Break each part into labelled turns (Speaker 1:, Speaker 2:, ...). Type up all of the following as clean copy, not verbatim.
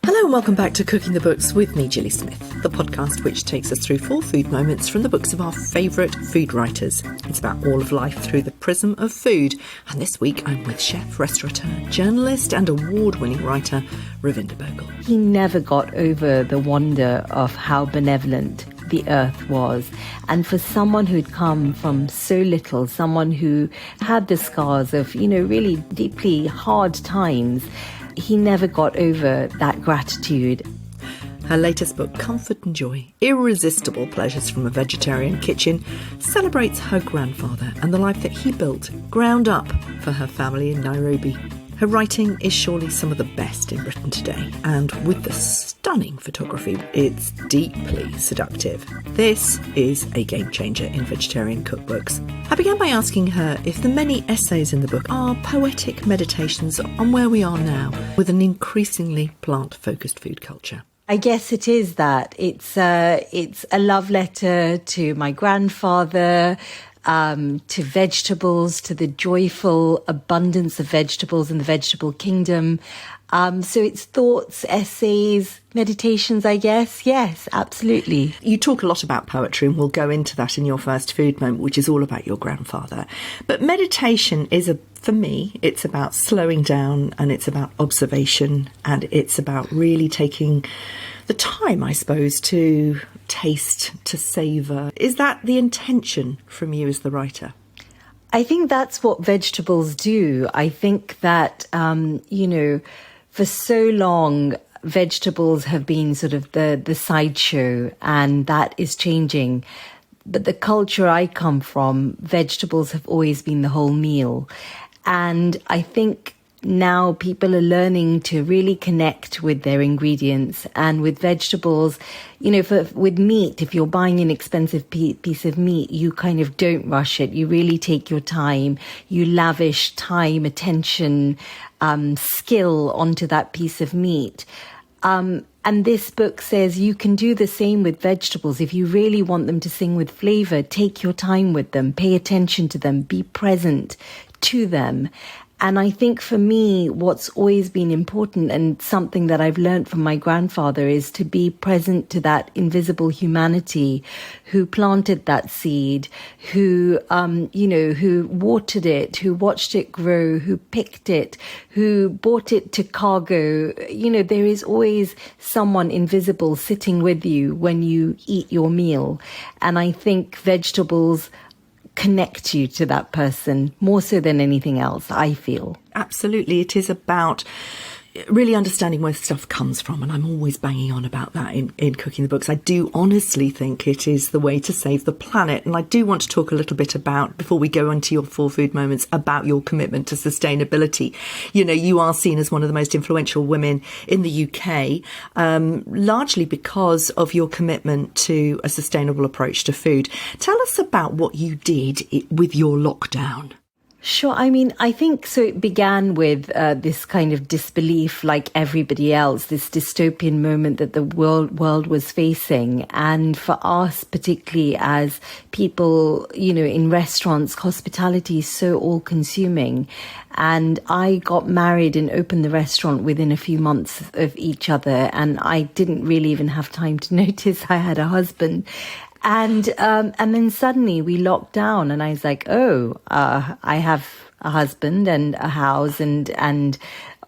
Speaker 1: Hello and welcome back to Cooking the Books with me, Gilly Smith, the podcast which takes us through 4 food moments from the books of our favourite food writers. It's about all of life through the prism of food. And this week I'm with chef, restaurateur, journalist and award-winning writer Ravinder Bhogal.
Speaker 2: He never got over the wonder of how benevolent the earth was. And for someone who'd come from so little, someone who had the scars of, really deeply hard times, he never got over that gratitude.
Speaker 1: Her latest book, Comfort and Joy, Irresistible Pleasures from a Vegetarian Kitchen, celebrates her grandfather and the life that he built, ground up for her family in Nairobi. Her writing is surely some of the best in Britain today, and with the stunning photography, it's deeply seductive. This is a game changer in vegetarian cookbooks. I began by asking her if the many essays in the book are poetic meditations on where we are now with an increasingly plant-focused food culture.
Speaker 2: I guess it is that. It's a love letter to my grandfather, to vegetables, to the joyful abundance of vegetables in the vegetable kingdom. So it's thoughts, essays, meditations, I guess. Yes, absolutely.
Speaker 1: You talk a lot about poetry, and we'll go into that in your first food moment, which is all about your grandfather. But meditation is for me, it's about slowing down, and it's about observation, and it's about really taking the time, I suppose, to taste, to savour. Is that the intention from you as the writer?
Speaker 2: I think that's what vegetables do. I think that, for so long, vegetables have been sort of the sideshow, and that is changing. But the culture I come from, vegetables have always been the whole meal. And I think now people are learning to really connect with their ingredients, and with vegetables, with meat, if you're buying an expensive piece of meat, you kind of don't rush it. You really take your time. You lavish time, attention, skill onto that piece of meat. And this book says you can do the same with vegetables. If you really want them to sing with flavour, take your time with them, pay attention to them, be present to them. And I think for me, what's always been important, and something that I've learned from my grandfather, is to be present to that invisible humanity who planted that seed, who watered it, who watched it grow, who picked it, who brought it to cargo. There is always someone invisible sitting with you when you eat your meal. And I think vegetables connect you to that person more so than anything else, I feel.
Speaker 1: Absolutely. It is about really understanding where stuff comes from, and I'm always banging on about that in Cooking the Books. I do honestly think it is the way to save the planet, and I do want to talk a little bit about, before we go on to your 4 food moments, about your commitment to sustainability. You are seen as one of the most influential women in the UK, largely because of your commitment to a sustainable approach to food. Tell us about what you did with your lockdown.
Speaker 2: Sure. I think so. It began with this kind of disbelief, like everybody else, this dystopian moment that the world was facing. And for us, particularly as people, in restaurants, hospitality is so all-consuming. And I got married and opened the restaurant within a few months of each other. And I didn't really even have time to notice I had a husband. And then suddenly we locked down, and I was like, I have a husband and a house, and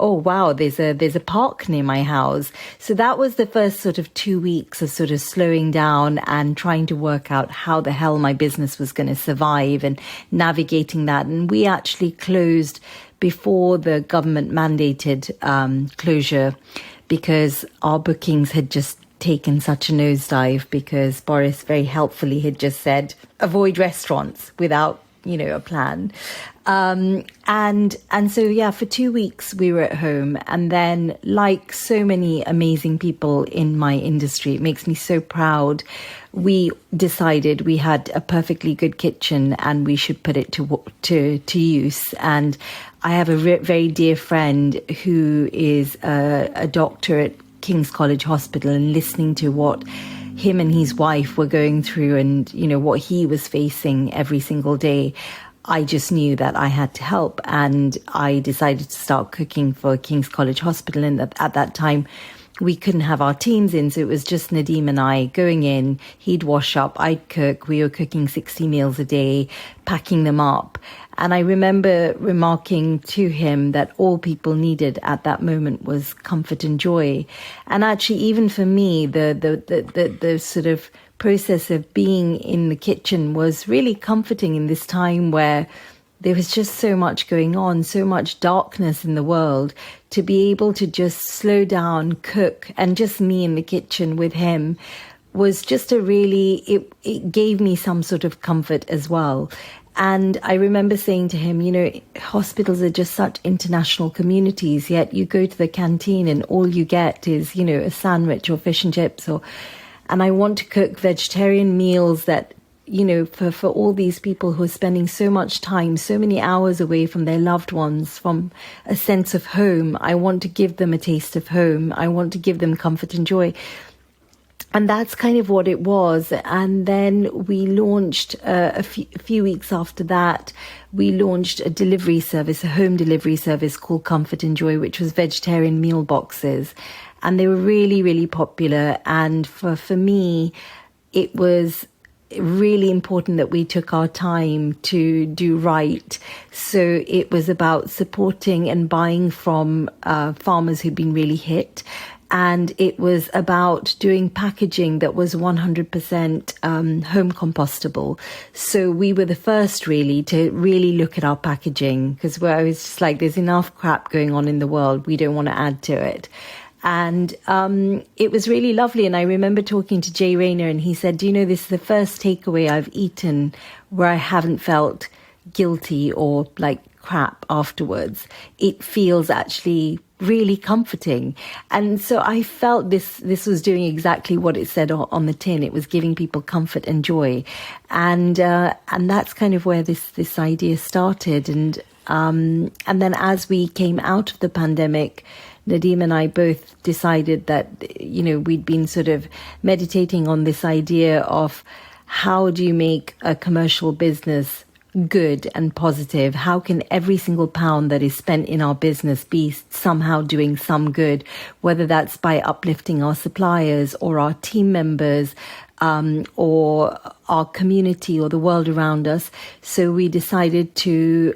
Speaker 2: oh wow, there's a park near my house. So that was the first sort of 2 weeks of sort of slowing down and trying to work out how the hell my business was going to survive and navigating that. And we actually closed before the government mandated closure, because our bookings had just taken such a nosedive, because Boris very helpfully had just said, avoid restaurants without, a plan. And so, for 2 weeks we were at home. And then, like so many amazing people in my industry, it makes me so proud, we decided we had a perfectly good kitchen and we should put it to use. And I have a very dear friend who is a doctor at King's College Hospital, and listening to what him and his wife were going through and, what he was facing every single day, I just knew that I had to help. And I decided to start cooking for King's College Hospital. And at that time, we couldn't have our teams in, so it was just Nadeem and I going in. He'd wash up, I'd cook. We were cooking 60 meals a day, packing them up. And I remember remarking to him that all people needed at that moment was comfort and joy. And actually, even for me, the sort of process of being in the kitchen was really comforting in this time where there was just so much going on, so much darkness in the world. To be able to just slow down, cook, and just me in the kitchen with him was just it gave me some sort of comfort as well. And I remember saying to him, hospitals are just such international communities, yet you go to the canteen and all you get is, a sandwich or fish and chips. And I want to cook vegetarian meals that, for all these people who are spending so much time, so many hours away from their loved ones, from a sense of home. I want to give them a taste of home. I want to give them comfort and joy. And that's kind of what it was. And then we launched a few weeks after that, we launched a delivery service, a home delivery service called Comfort and Joy, which was vegetarian meal boxes. And they were really, really popular. And for me, it was really important that we took our time to do right. So it was about supporting and buying from farmers who'd been really hit. And it was about doing packaging that was 100% home compostable. So we were the first really to really look at our packaging, because I was just like, there's enough crap going on in the world. We don't want to add to it. And it was really lovely. And I remember talking to Jay Rayner, and he said, this is the first takeaway I've eaten where I haven't felt guilty or like crap afterwards. It feels actually really comforting. And so I felt this was doing exactly what it said on the tin. It was giving people comfort and joy. And that's kind of where this idea started. And then as we came out of the pandemic, Nadeem and I both decided that, we'd been sort of meditating on this idea of how do you make a commercial business good and positive? How can every single pound that is spent in our business be somehow doing some good, whether that's by uplifting our suppliers or our team members, or our community or the world around us. So we decided to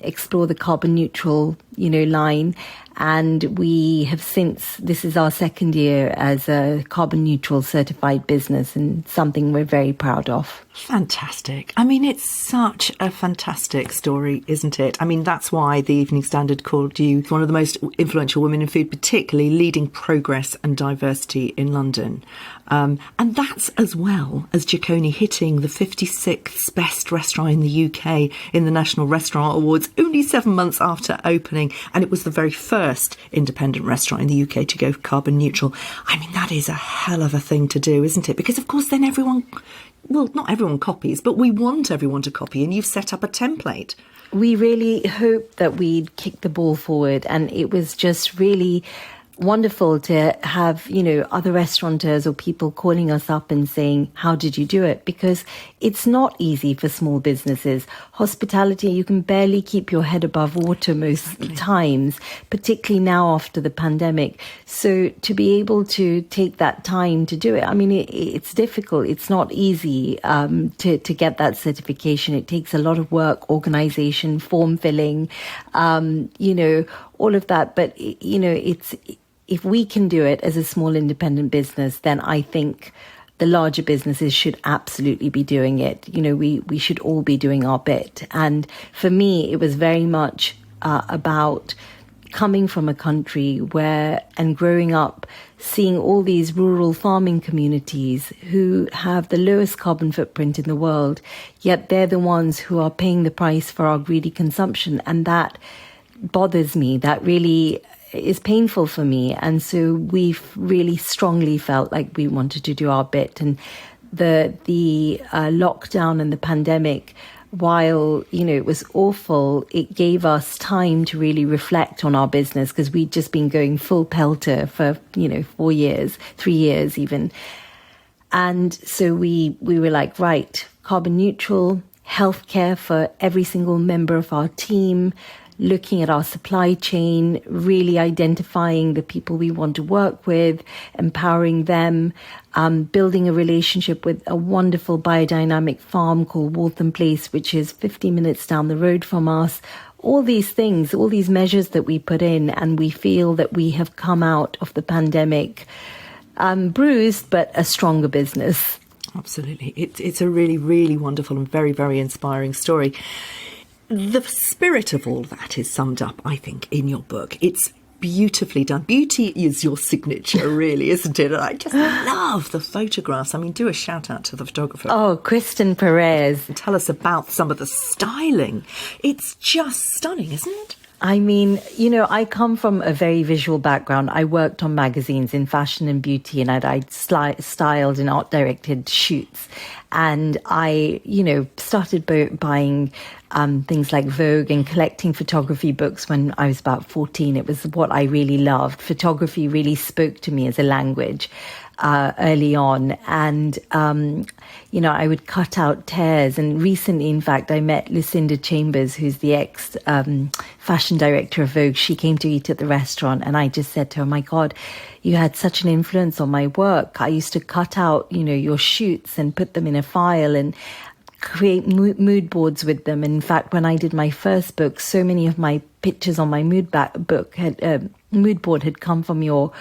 Speaker 2: explore the carbon neutral, line. And we have since, this is our second year as a carbon neutral certified business, and something we're very proud of.
Speaker 1: Fantastic. I mean, it's such a fantastic story, isn't it? I mean, that's why the Evening Standard called you one of the most influential women in food, particularly leading progress and diversity in London. And that's as well as Jaconi hitting the 56th best restaurant in the UK in the National Restaurant Awards only 7 months after opening. And it was the very first independent restaurant in the UK to go carbon neutral. I mean, that is a hell of a thing to do, isn't it? Because, of course, then not everyone copies, but we want everyone to copy. And you've set up a template.
Speaker 2: We really hoped that we'd kick the ball forward. And it was just really wonderful to have, other restaurateurs or people calling us up and saying, how did you do it? Because it's not easy for small businesses. Hospitality, you can barely keep your head above water most times, particularly now after the pandemic. So to be able to take that time to do it, I mean, it's difficult. It's not easy to get that certification. It takes a lot of work, organization, form filling, all of that. But, if we can do it as a small independent business, then I think the larger businesses should absolutely be doing it. We should all be doing our bit. And for me, it was very much about coming from a country and growing up, seeing all these rural farming communities who have the lowest carbon footprint in the world, yet they're the ones who are paying the price for our greedy consumption. And that bothers me. That really is painful for me. And so we've really strongly felt like we wanted to do our bit. And the lockdown and the pandemic, while, it was awful, it gave us time to really reflect on our business, because we'd just been going full pelter for, 4 years, 3 years even. And so we were like, right, carbon neutral, healthcare for every single member of our team, looking at our supply chain, really identifying the people we want to work with, empowering them, building a relationship with a wonderful biodynamic farm called Waltham Place, which is 50 minutes down the road from us. All these things, all these measures that we put in, and we feel that we have come out of the pandemic bruised, but a stronger business.
Speaker 1: Absolutely. It's a really, really wonderful and very, very inspiring story. The spirit of all that is summed up, I think, in your book. It's beautifully done. Beauty is your signature, really, isn't it? And I just love the photographs. I mean, do a shout out to the photographer.
Speaker 2: Oh, Kristen Perers.
Speaker 1: And tell us about some of the styling. It's just stunning, isn't it?
Speaker 2: I mean, you know, I come from a very visual background. I worked on magazines in fashion and beauty, and I'd styled and art-directed shoots. And I, you know, started buying things like Vogue and collecting photography books when I was about 14. It was what I really loved. Photography really spoke to me as a language early on. And, you know, I would cut out tears. And recently, in fact, I met Lucinda Chambers, who's the ex-fashion director of Vogue. She came to eat at the restaurant, and I just said to her, my God, you had such an influence on my work. I used to cut out, you know, your shoots and put them in a file and create mood boards with them. In fact, when I did my first book, so many of my pictures on my mood board had come from your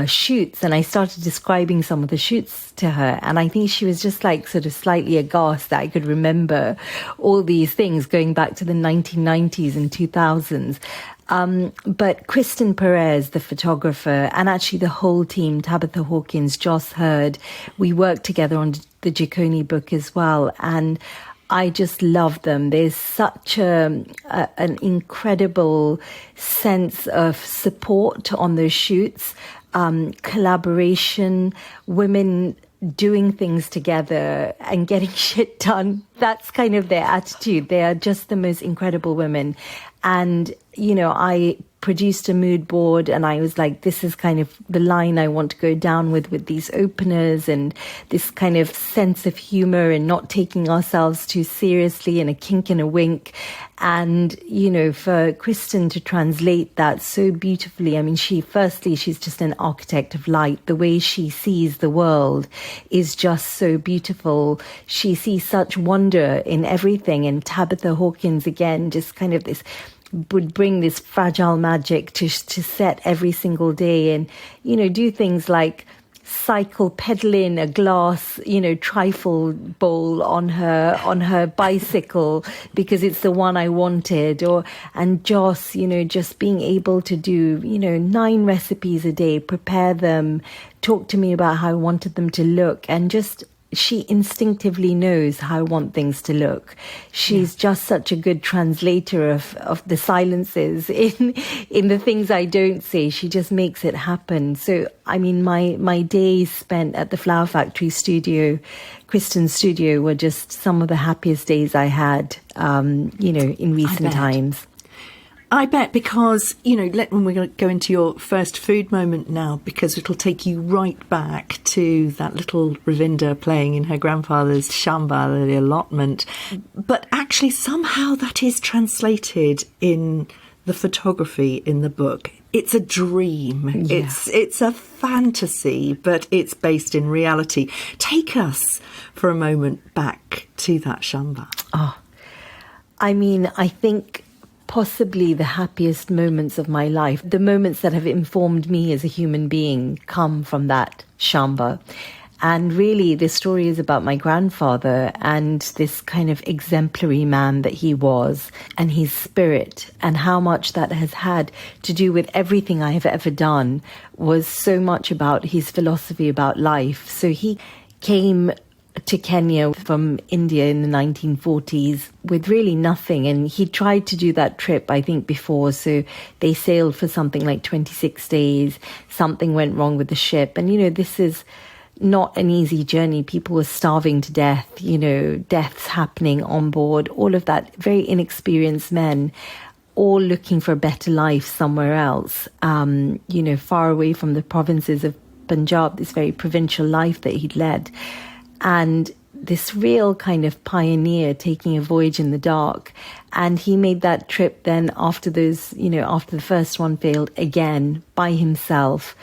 Speaker 2: shoots, and I started describing some of the shoots to her, and I think she was just like sort of slightly aghast that I could remember all these things going back to the 1990s and 2000s. But Kristen Perers, the photographer, and actually the whole team, Tabitha Hawkins, Joss Hurd, we worked together on the Giccone book as well, and I just love them. There's such an incredible sense of support on those shoots, collaboration, women doing things together and getting shit done. That's kind of their attitude. They are just the most incredible women. And, you know, I produced a mood board, and I was like, this is kind of the line I want to go down with these openers and this kind of sense of humor and not taking ourselves too seriously and a kink and a wink. And, you know, for Kristen to translate that so beautifully, I mean, she's just an architect of light. The way she sees the world is just so beautiful. She sees such wonder in everything. And Tabitha Hawkins, again, just kind of this would bring this fragile magic to set every single day, and, you know, do things like cycle, pedal in a glass, you know, trifle bowl on her bicycle because it's the one I wanted. And Joss, you know, just being able to do, you know, 9 recipes a day, prepare them, talk to me about how I wanted them to look, and just she instinctively knows how I want things to look. She's just such a good translator of the silences in the things I don't say. She just makes it happen. So, I mean, my days spent at the Flower Factory studio, Kristen's studio, were just some of the happiest days I had, you know, in recent times.
Speaker 1: I bet, because, you know, when we're going to go into your first food moment now, because it'll take you right back to that little Ravinder playing in her grandfather's shamba, the allotment. But actually, somehow that is translated in the photography in the book. It's a dream. Yeah. It's a fantasy, but it's based in reality. Take us for a moment back to that shamba.
Speaker 2: Oh, I mean, I think possibly the happiest moments of my life, the moments that have informed me as a human being, come from that shamba. And really, this story is about my grandfather and this kind of exemplary man that he was, and his spirit, and how much that has had to do with everything I have ever done was so much about his philosophy about life. So he came to Kenya from India in the 1940s with really nothing, and he tried to do that trip, I think, before. So they sailed for something like 26 days. Something went wrong with the ship, and, you know, this is not an easy journey. People were starving to death, you know, deaths happening on board, all of that. Very inexperienced men, all looking for a better life somewhere else, you know, far away from the provinces of Punjab, this very provincial life that he'd led. And this real kind of pioneer taking a voyage in the dark. And he made that trip then after after the first one failed again by himself,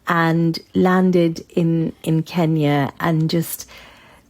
Speaker 2: and landed in Kenya, and just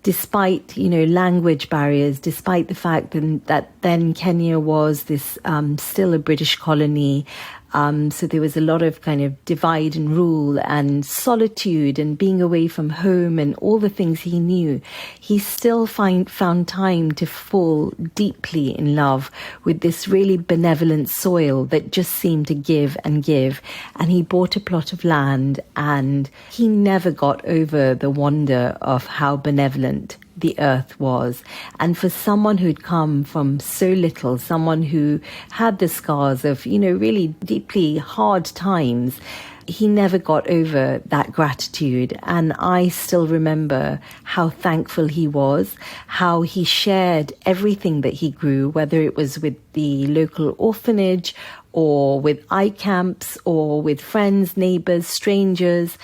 Speaker 2: despite, language barriers, despite the fact that then Kenya was this still a British colony. So there was a lot of kind of divide and rule and solitude and being away from home and all the things he knew. He still found time to fall deeply in love with this really benevolent soil that just seemed to give and give. And he bought a plot of land, and he never got over the wonder of how benevolent the earth was. And for someone who'd come from so little, someone who had the scars of, really deeply hard times, he never got over that gratitude. And I still remember how thankful he was, how he shared everything that he grew, whether it was with the local orphanage or with eye camps or with friends, neighbors, strangers.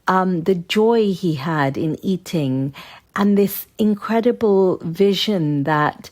Speaker 2: The joy he had in eating, and this incredible vision that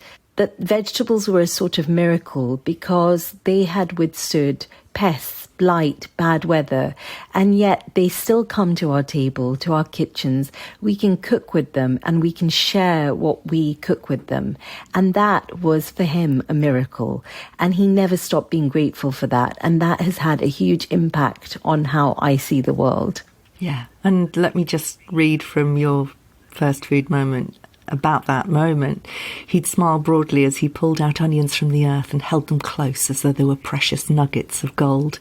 Speaker 2: vegetables were a sort of miracle because they had withstood pests, blight, bad weather, and yet they still come to our table, to our kitchens. We can cook with them and we can share what we cook with them. And that was for him a miracle. And he never stopped being grateful for that. And that has had a huge impact on how I see the world.
Speaker 1: Yeah. And let me just read from your first food moment about that moment. He'd smile broadly as he pulled out onions from the earth and held them close as though they were precious nuggets of gold.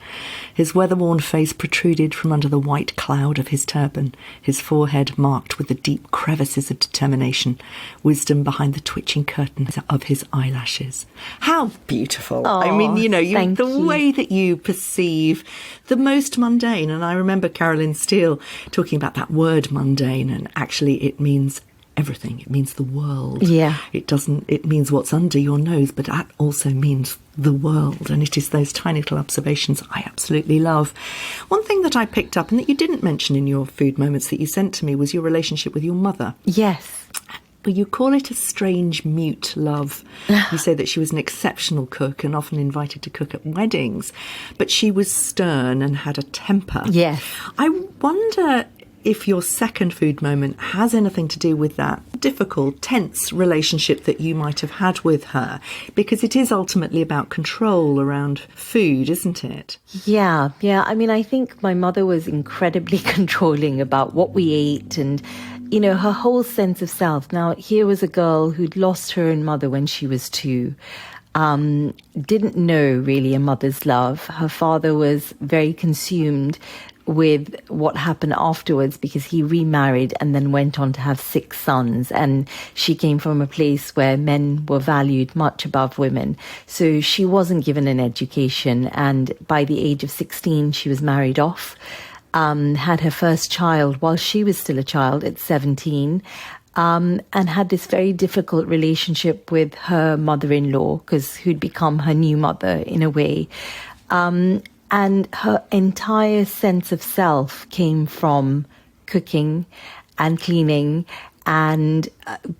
Speaker 1: His weather-worn face protruded from under the white cloud of his turban, his forehead marked with the deep crevices of determination, wisdom behind the twitching curtains of his eyelashes. How beautiful. I mean, the way that you perceive the most mundane. And I remember Carolyn Steele talking about that word mundane, and actually it means everything. It means the world.
Speaker 2: Yeah.
Speaker 1: It means what's under your nose, but that also means the world. And it is those tiny little observations I absolutely love. One thing that I picked up and that you didn't mention in your food moments that you sent to me was your relationship with your mother.
Speaker 2: Yes.
Speaker 1: You call it a strange, mute love. You say that she was an exceptional cook and often invited to cook at weddings, but she was stern and had a temper.
Speaker 2: Yes.
Speaker 1: I wonder if your second food moment has anything to do with that difficult, tense relationship that you might have had with her, because it is ultimately about control around food, isn't it?
Speaker 2: Yeah. I mean, I think my mother was incredibly controlling about what we ate and, her whole sense of self. Now, here was a girl who'd lost her own mother when she was 2. Didn't know really a mother's love. Her father was very consumed with what happened afterwards because he remarried and then went on to have 6 sons. And she came from a place where men were valued much above women. So she wasn't given an education. And by the age of 16, she was married off, had her first child while she was still a child at 17. And had this very difficult relationship with her mother-in-law, who'd become her new mother in a way. And her entire sense of self came from cooking and cleaning and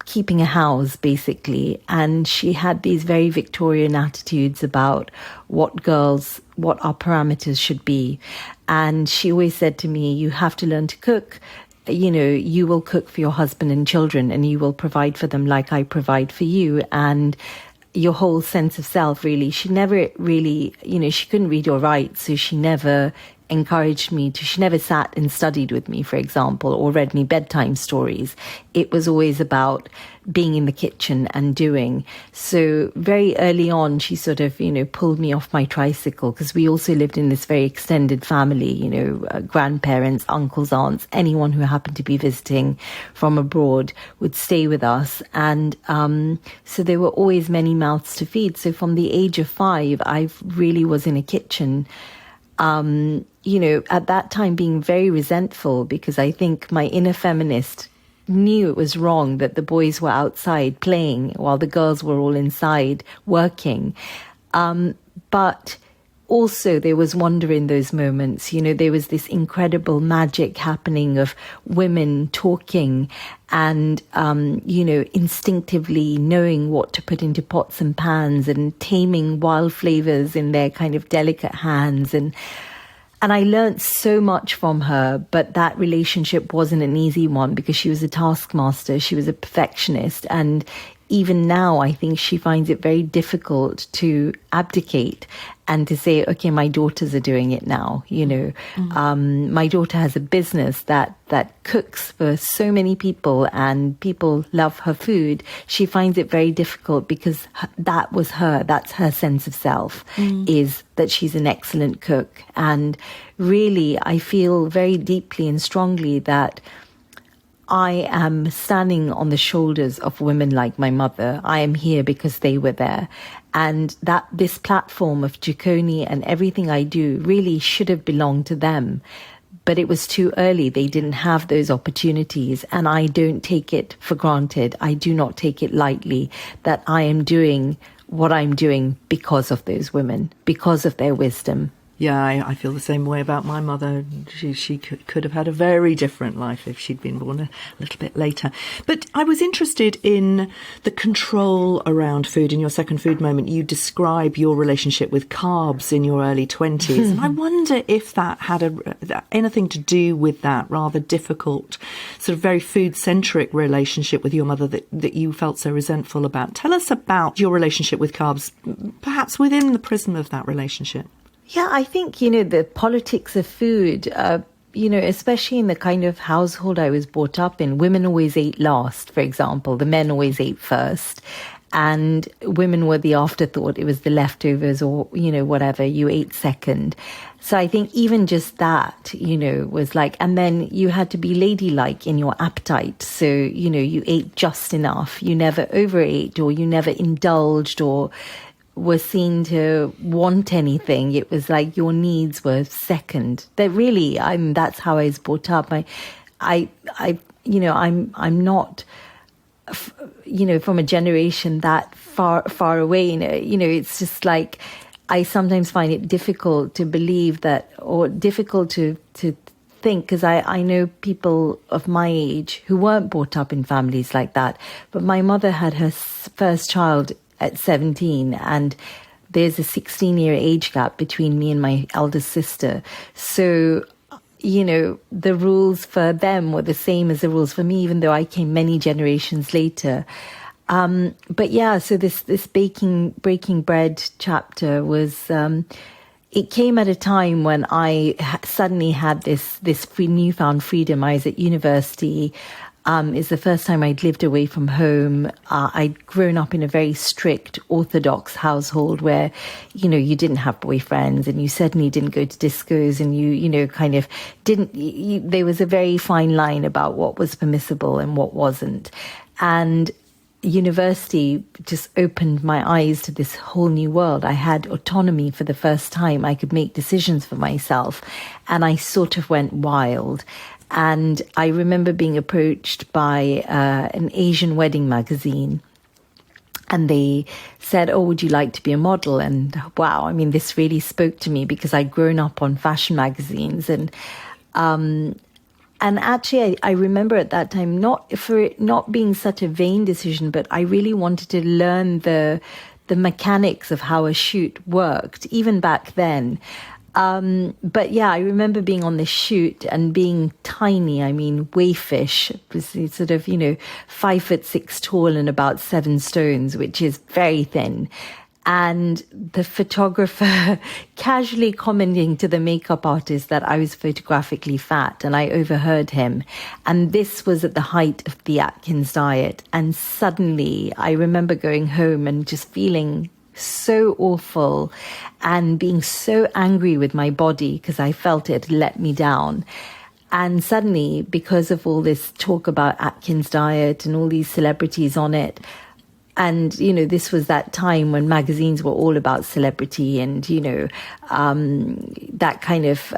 Speaker 2: keeping a house, basically. And she had these very Victorian attitudes about what our parameters should be. And she always said to me, you have to learn to cook. You will cook for your husband and children and you will provide for them like I provide for you. And your whole sense of self, really. She never really, she couldn't read or write, so she never encouraged me to, she never sat and studied with me, for example, or read me bedtime stories. It was always about being in the kitchen and doing. So very early on, she sort of, pulled me off my tricycle, because we also lived in this very extended family, grandparents, uncles, aunts, anyone who happened to be visiting from abroad would stay with us. And so there were always many mouths to feed. So from the age of 5, I really was in a kitchen, at that time being very resentful, because I think my inner feminist knew it was wrong that the boys were outside playing while the girls were all inside working. But also there was wonder in those moments. You know, there was this incredible magic happening of women talking and, you know, instinctively knowing what to put into pots and pans and taming wild flavors in their kind of delicate hands. And I learned so much from her, but that relationship wasn't an easy one because she was a taskmaster, she was a perfectionist, and even now, I think she finds it very difficult to abdicate and to say, okay, my daughters are doing it now. You know, my daughter has a business that cooks for so many people and people love her food. She finds it very difficult because that's her sense of self, is that she's an excellent cook. And really, I feel very deeply and strongly that I am standing on the shoulders of women like my mother. I am here because they were there. And that this platform of Jikoni and everything I do really should have belonged to them. But it was too early. They didn't have those opportunities. And I don't take it for granted. I do not take it lightly that I am doing what I'm doing because of those women, because of their wisdom.
Speaker 1: Yeah, I feel the same way about my mother. She could have had a very different life if she'd been born a little bit later. But I was interested in the control around food. In your second food moment, you describe your relationship with carbs in your early 20s. And I wonder if that had anything to do with that rather difficult, sort of very food-centric relationship with your mother that you felt so resentful about. Tell us about your relationship with carbs, perhaps within the prism of that relationship.
Speaker 2: Yeah, I think, you know, the politics of food, you know, especially in the kind of household I was brought up in, women always ate last, for example. The men always ate first. And women were the afterthought. It was the leftovers or, you know, whatever, you ate second. So I think even just that, you know, was like, and then you had to be ladylike in your appetite. So, you know, you ate just enough. You never overate or you never indulged or were seen to want anything. It was like your needs were second. That really, that's how I was brought up. I you know, I'm not, you know, from a generation that far away. You know, it's just like I sometimes find it difficult to believe that, or difficult to think, because I know people of my age who weren't brought up in families like that. But my mother had her first child at 17, and there's a 16-year age gap between me and my eldest sister. So, you know, the rules for them were the same as the rules for me, even though I came many generations later. But yeah, so this breaking bread chapter was, it came at a time when I suddenly had this newfound freedom. I was at university. It's the first time I'd lived away from home. I'd grown up in a very strict Orthodox household where, you know, you didn't have boyfriends and you certainly didn't go to discos and you know, kind of didn't, there was a very fine line about what was permissible and what wasn't. And university just opened my eyes to this whole new world. I had autonomy for the first time. I could make decisions for myself and I sort of went wild. And I remember being approached by an Asian wedding magazine. And they said, oh, would you like to be a model? And wow, I mean, this really spoke to me because I'd grown up on fashion magazines. And actually, I remember at that time, not for it not being such a vain decision, but I really wanted to learn the mechanics of how a shoot worked, even back then. But yeah, I remember being on this shoot and being tiny. I mean, wayfish, sort of, you know, 5'6" tall and about 7 stones, which is very thin. And the photographer casually commenting to the makeup artist that I was photographically fat, and I overheard him. And this was at the height of the Atkins diet. And suddenly I remember going home and just feeling so awful and being so angry with my body because I felt it let me down. And suddenly, because of all this talk about Atkins diet and all these celebrities on it, and, you know, this was that time when magazines were all about celebrity and, you know, that kind of,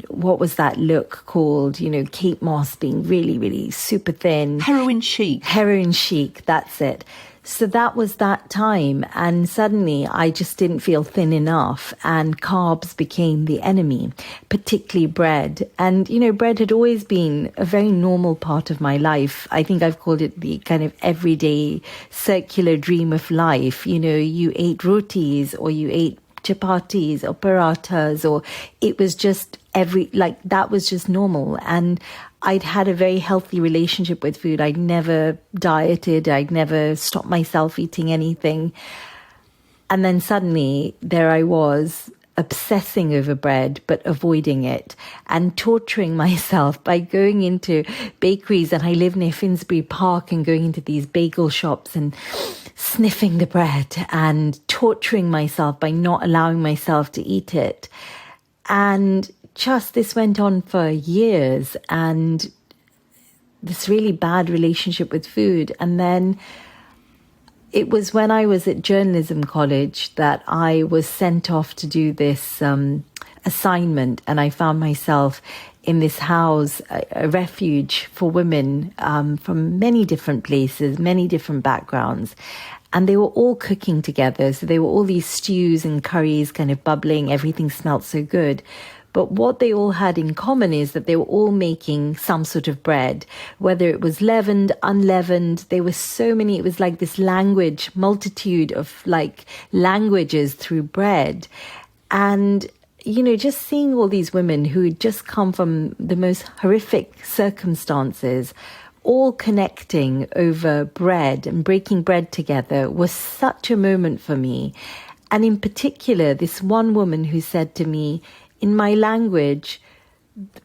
Speaker 2: what was that look called? You know, Kate Moss being really, really super thin.
Speaker 1: Heroin chic.
Speaker 2: Heroin chic, that's it. So that was that time. And suddenly I just didn't feel thin enough, and carbs became the enemy, particularly bread. And, bread had always been a very normal part of my life. I think I've called it the kind of everyday circular dream of life. You ate rotis, or you ate chapatis or parathas, or it was just that was just normal. And I'd had a very healthy relationship with food. I'd never dieted. I'd never stopped myself eating anything. And then suddenly there I was, obsessing over bread, but avoiding it, and torturing myself by going into bakeries. And I live near Finsbury Park, and going into these bagel shops and sniffing the bread and torturing myself by not allowing myself to eat it. And just this went on for years, and this really bad relationship with food. And then it was when I was at journalism college that I was sent off to do this assignment, and I found myself in this house, a refuge for women from many different places, many different backgrounds. And they were all cooking together. So there were all these stews and curries kind of bubbling. Everything smelled so good. But what they all had in common is that they were all making some sort of bread, whether it was leavened, unleavened. There were so many, it was like this multitude of languages through bread. And, just seeing all these women who had just come from the most horrific circumstances, all connecting over bread and breaking bread together, was such a moment for me. And in particular, this one woman who said to me, in my language,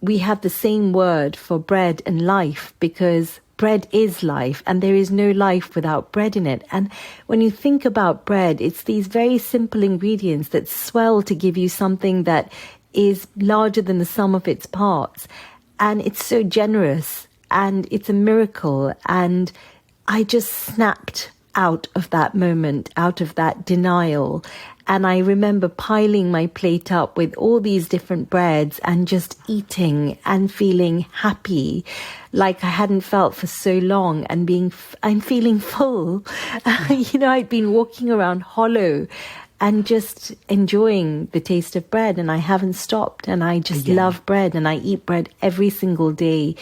Speaker 2: we have the same word for bread and life, because bread is life, and there is no life without bread in it. And when you think about bread, it's these very simple ingredients that swell to give you something that is larger than the sum of its parts. And it's so generous, and it's a miracle. And I just snapped out of that moment, out of that denial. And I remember piling my plate up with all these different breads and just eating and feeling happy, like I hadn't felt for so long, and I'm feeling full. I'd been walking around hollow and just enjoying the taste of bread, and I haven't stopped. And I just love bread, and I eat bread every single day.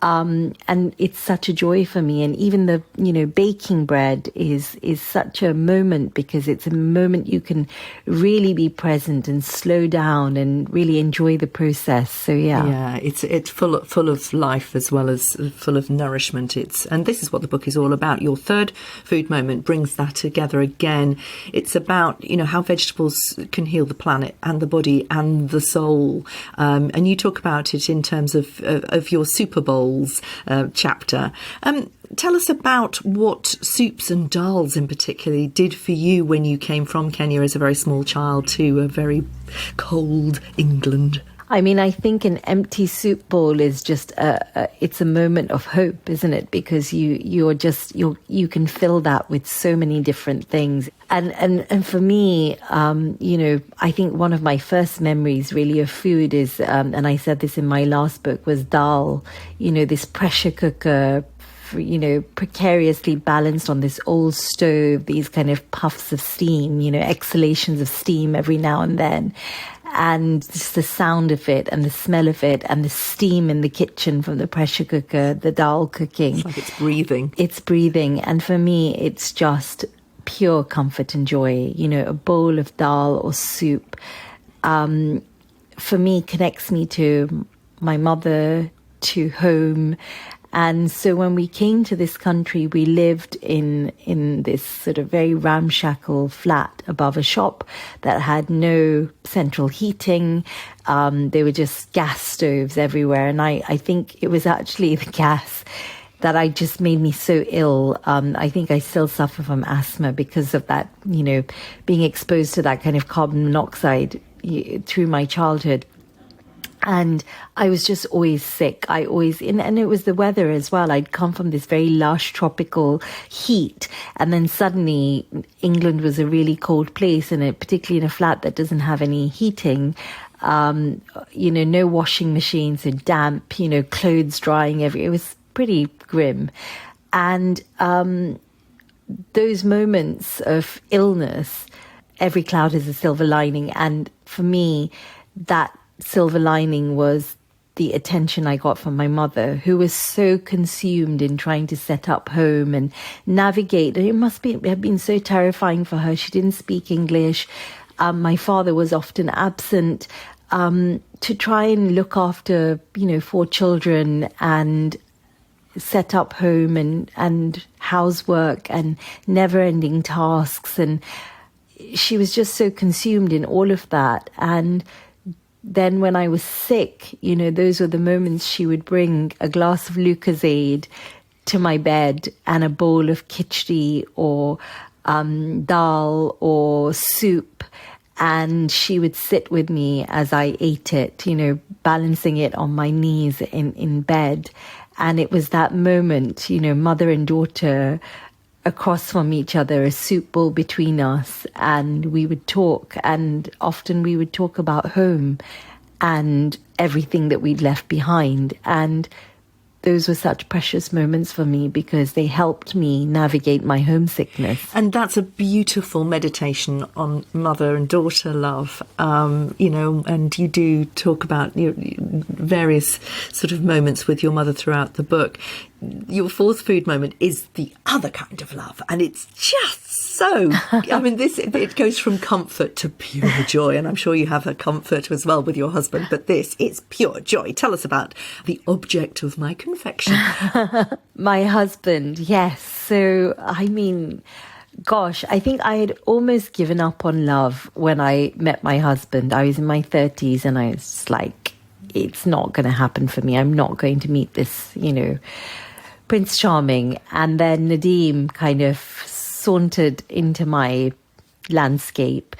Speaker 2: And it's such a joy for me. And even the, baking bread is such a moment, because it's a moment you can really be present and slow down and really enjoy the process. So
Speaker 1: yeah, it's full of life as well as full of nourishment. And this is what the book is all about. Your third food moment brings that together again. It's about how vegetables can heal the planet and the body and the soul. And you talk about it in terms of your Super Bowl chapter. Tell us about what soups and dals in particular did for you when you came from Kenya as a very small child to a very cold England.
Speaker 2: I mean, I think an empty soup bowl is just it's a moment of hope, isn't it? Because you can fill that with so many different things. And for me, I think one of my first memories really of food is, and I said this in my last book, was dal. This pressure cooker, precariously balanced on this old stove, these kind of puffs of steam, exhalations of steam every now and then. And just the sound of it and the smell of it and the steam in the kitchen from the pressure cooker, the dal cooking.
Speaker 1: It's like it's breathing.
Speaker 2: It's breathing. And for me, it's just pure comfort and joy. A bowl of dal or soup, for me, connects me to my mother, to home. And so when we came to this country, we lived in this sort of very ramshackle flat above a shop that had no central heating. There were just gas stoves everywhere. And I think it was actually the gas that just made me so ill. I think I still suffer from asthma because of that, being exposed to that kind of carbon monoxide through my childhood. And I was just always sick. And it was the weather as well. I'd come from this very lush tropical heat. And then suddenly England was a really cold place, and particularly in a flat that doesn't have any heating. No washing machines, so damp, clothes drying everywhere. It was pretty grim. And those moments of illness, every cloud has a silver lining. And for me, that silver lining was the attention I got from my mother, who was so consumed in trying to set up home and navigate. It have been so terrifying for her. She didn't speak English. My father was often absent, to try and look after, 4 children and set up home and housework and never-ending tasks. And she was just so consumed in all of that. And then when I was sick, those were the moments she would bring a glass of Lucozade to my bed and a bowl of khichdi or dal or soup. And she would sit with me as I ate it, balancing it on my knees in bed. And it was that moment, mother and daughter across from each other, a soup bowl between us, and we would talk, and often we would talk about home and everything that we'd left behind. And those were such precious moments for me because they helped me navigate my homesickness.
Speaker 1: And that's a beautiful meditation on mother and daughter love, and you do talk about various sort of moments with your mother throughout the book. Your fourth food moment is the other kind of love, and it's just so, it goes from comfort to pure joy, and I'm sure you have a comfort as well with your husband, but this is pure joy. Tell us about the object of my confection.
Speaker 2: My husband, yes. So, gosh, I think I had almost given up on love when I met my husband. I was in my 30s and I was just like, it's not going to happen for me. I'm not going to meet this, Prince Charming. And then Nadeem kind of sauntered into my landscape.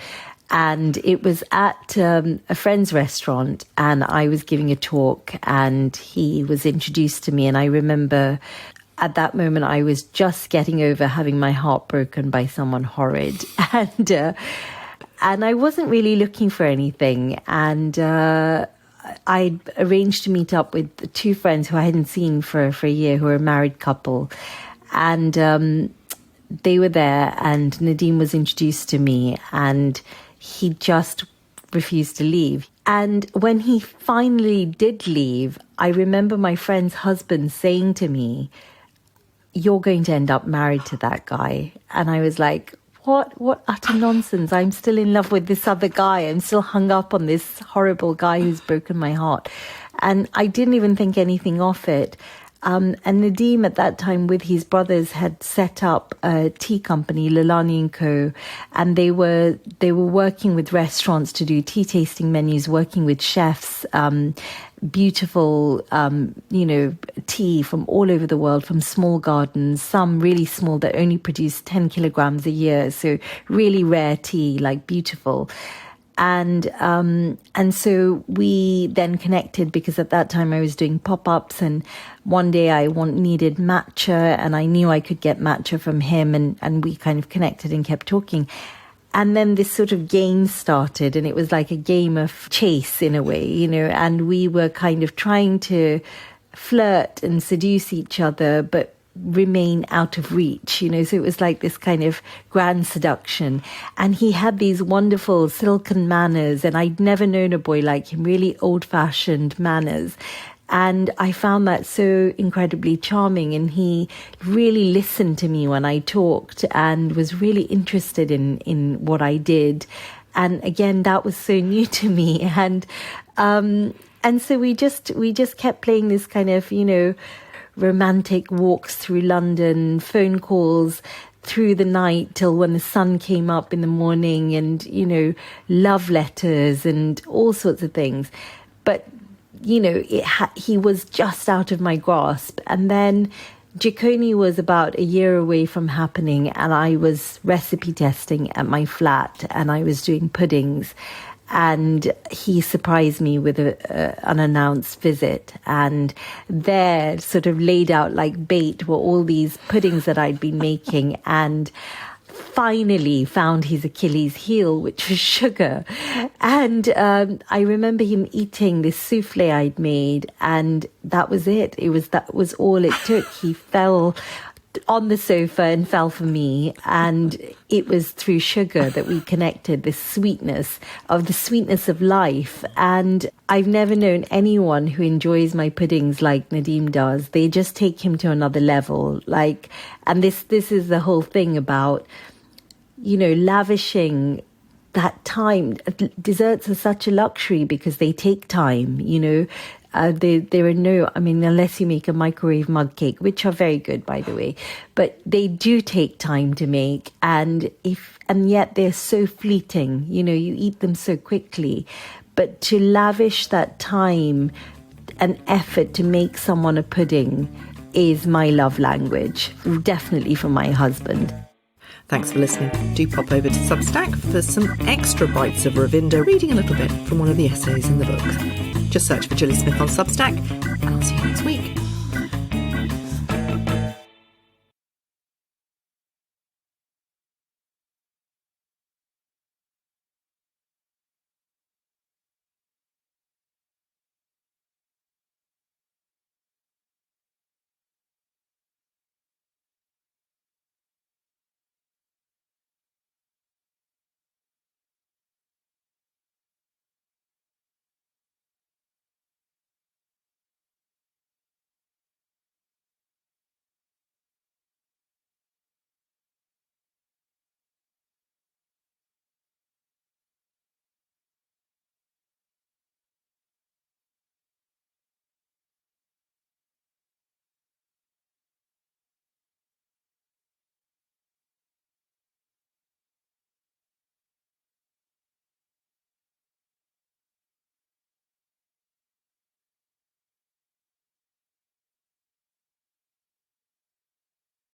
Speaker 2: And it was at a friend's restaurant, and I was giving a talk, and he was introduced to me. And I remember at that moment, I was just getting over having my heart broken by someone horrid. And I wasn't really looking for anything. And I arranged to meet up with 2 friends who I hadn't seen for a year, who were a married couple. And they were there, and Nadeem was introduced to me, and he just refused to leave. And when he finally did leave, I remember my friend's husband saying to me, "You're going to end up married to that guy." And I was like, what utter nonsense. I'm still in love with this other guy. I'm still hung up on this horrible guy who's broken my heart. And I didn't even think anything of it. And Nadeem at that time with his brothers had set up a tea company, Lalani & Co. And they were working with restaurants to do tea tasting menus, working with chefs, beautiful, tea from all over the world, from small gardens, some really small that only produce 10 kilograms a year. So really rare tea, like beautiful. And so we then connected because at that time I was doing pop-ups, and one day I needed matcha, and I knew I could get matcha from him, and we kind of connected and kept talking. And then this sort of game started, and it was like a game of chase in a way, and we were kind of trying to flirt and seduce each other, but remain out of reach, so it was like this kind of grand seduction. And he had these wonderful silken manners, and I'd never known a boy like him, really old-fashioned manners. And I found that so incredibly charming, and he really listened to me when I talked and was really interested in what I did. And again, that was so new to me. And so we just kept playing this kind of, romantic walks through London, phone calls through the night till when the sun came up in the morning, and, love letters and all sorts of things. But, he was just out of my grasp. And then Jikoni was about a year away from happening, and I was recipe testing at my flat, and I was doing puddings. And he surprised me with an unannounced visit. And there, sort of laid out like bait, were all these puddings that I'd been making, and finally found his Achilles heel, which was sugar. And I remember him eating this souffle I'd made, and that was it. That was all it took. He fell on the sofa and fell for me, and it was through sugar that we connected, the sweetness of life. And I've never known anyone who enjoys my puddings like Nadeem does. They just take him to another level. And this is the whole thing about, lavishing that time. Desserts are such a luxury because they take time, there are no, unless you make a microwave mug cake, which are very good, by the way, but they do take time to make. And yet they're so fleeting, you eat them so quickly. But to lavish that time and effort to make someone a pudding is my love language, definitely for my husband.
Speaker 1: Thanks for listening. Do pop over to Substack for some extra bites of Ravinder reading a little bit from one of the essays in the book. Just search for Gilly Smith on Substack, and I'll see you next week.